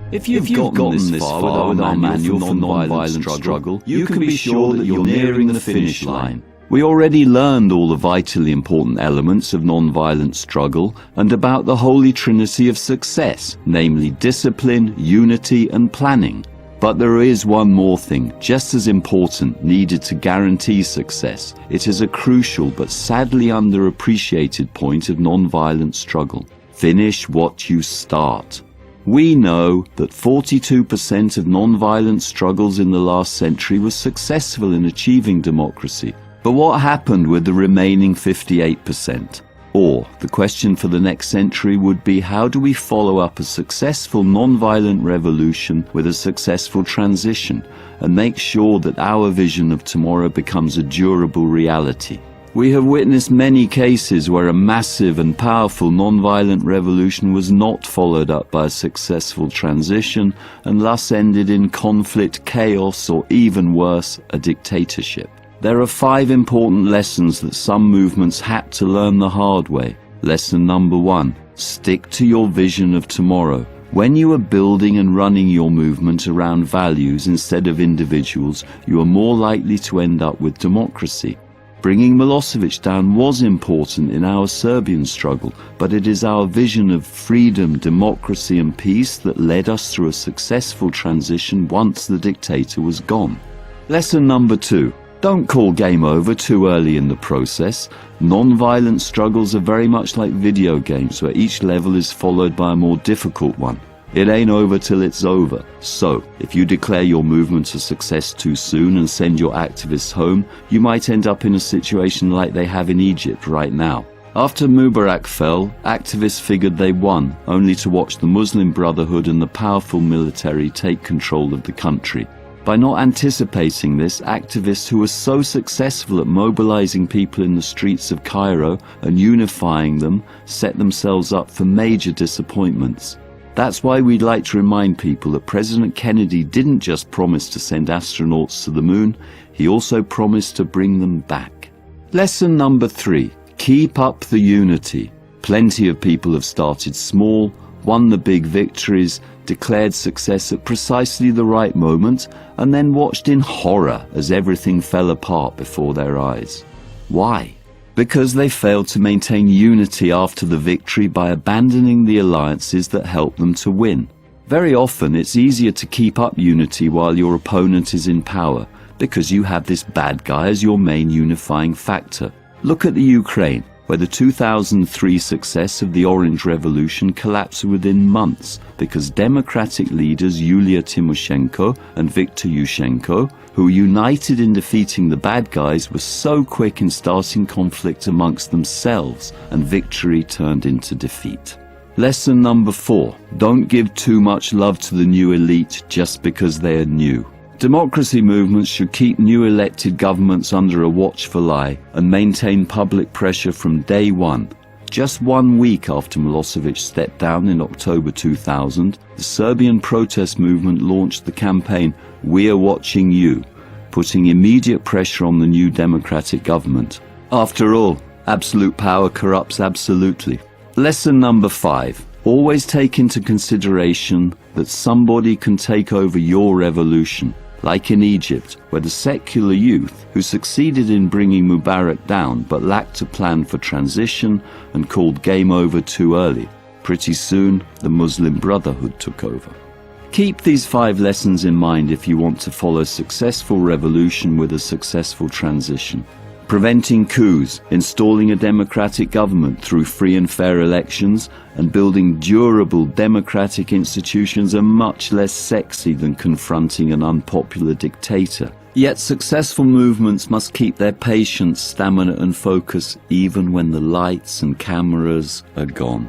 If you've gotten this far with our manual for non-violent struggle, you can be sure that you're nearing the finish line. We already learned all the vitally important elements of non-violent struggle and about the holy trinity of success, namely discipline, unity and planning. But there is one more thing, just as important, needed to guarantee success. It is a crucial but sadly underappreciated point of non-violent struggle. Finish what you start. We know that 42% of non-violent struggles in the last century were successful in achieving democracy. But what happened with the remaining 58%? Or, the question for the next century would be, how do we follow up a successful non-violent revolution with a successful transition and make sure that our vision of tomorrow becomes a durable reality? We have witnessed many cases where a massive and powerful non-violent revolution was not followed up by a successful transition and thus ended in conflict, chaos, or even worse, a dictatorship. There are 5 important lessons that some movements had to learn the hard way. Lesson number 1, stick to your vision of tomorrow. When you are building and running your movement around values instead of individuals, you are more likely to end up with democracy. Bringing Milosevic down was important in our Serbian struggle, but it is our vision of freedom, democracy and peace that led us through a successful transition once the dictator was gone. Lesson number 2. Don't call game over too early in the process. Non-violent struggles are very much like video games where each level is followed by a more difficult one. It ain't over till it's over. So, if you declare your movement a success too soon and send your activists home, you might end up in a situation like they have in Egypt right now. After Mubarak fell, activists figured they won, only to watch the Muslim Brotherhood and the powerful military take control of the country. By not anticipating this, activists who were so successful at mobilizing people in the streets of Cairo and unifying them set themselves up for major disappointments. That's why we'd like to remind people that President Kennedy didn't just promise to send astronauts to the moon, he also promised to bring them back. Lesson number 3. Keep up the unity. Plenty of people have started small, won the big victories, declared success at precisely the right moment, and then watched in horror as everything fell apart before their eyes. Why? Because they failed to maintain unity after the victory by abandoning the alliances that helped them to win. Very often it's easier to keep up unity while your opponent is in power, because you have this bad guy as your main unifying factor. Look at the Ukraine, where the 2003 success of the Orange Revolution collapsed within months because democratic leaders Yulia Tymoshenko and Viktor Yushchenko, who united in defeating the bad guys, were so quick in starting conflict amongst themselves, and victory turned into defeat. Lesson number 4. Don't give too much love to the new elite just because they are new. Democracy movements should keep new elected governments under a watchful eye and maintain public pressure from day one. Just 1 week after Milosevic stepped down in October 2000, the Serbian protest movement launched the campaign "We are watching you," putting immediate pressure on the new democratic government. After all, absolute power corrupts absolutely. Lesson number 5. Always take into consideration that somebody can take over your revolution. Like in Egypt, where the secular youth, who succeeded in bringing Mubarak down but lacked a plan for transition and called game over too early, pretty soon the Muslim Brotherhood took over. Keep these 5 lessons in mind if you want to follow successful revolution with a successful transition. Preventing coups, installing a democratic government through free and fair elections, and building durable democratic institutions are much less sexy than confronting an unpopular dictator. Yet successful movements must keep their patience, stamina and focus even when the lights and cameras are gone.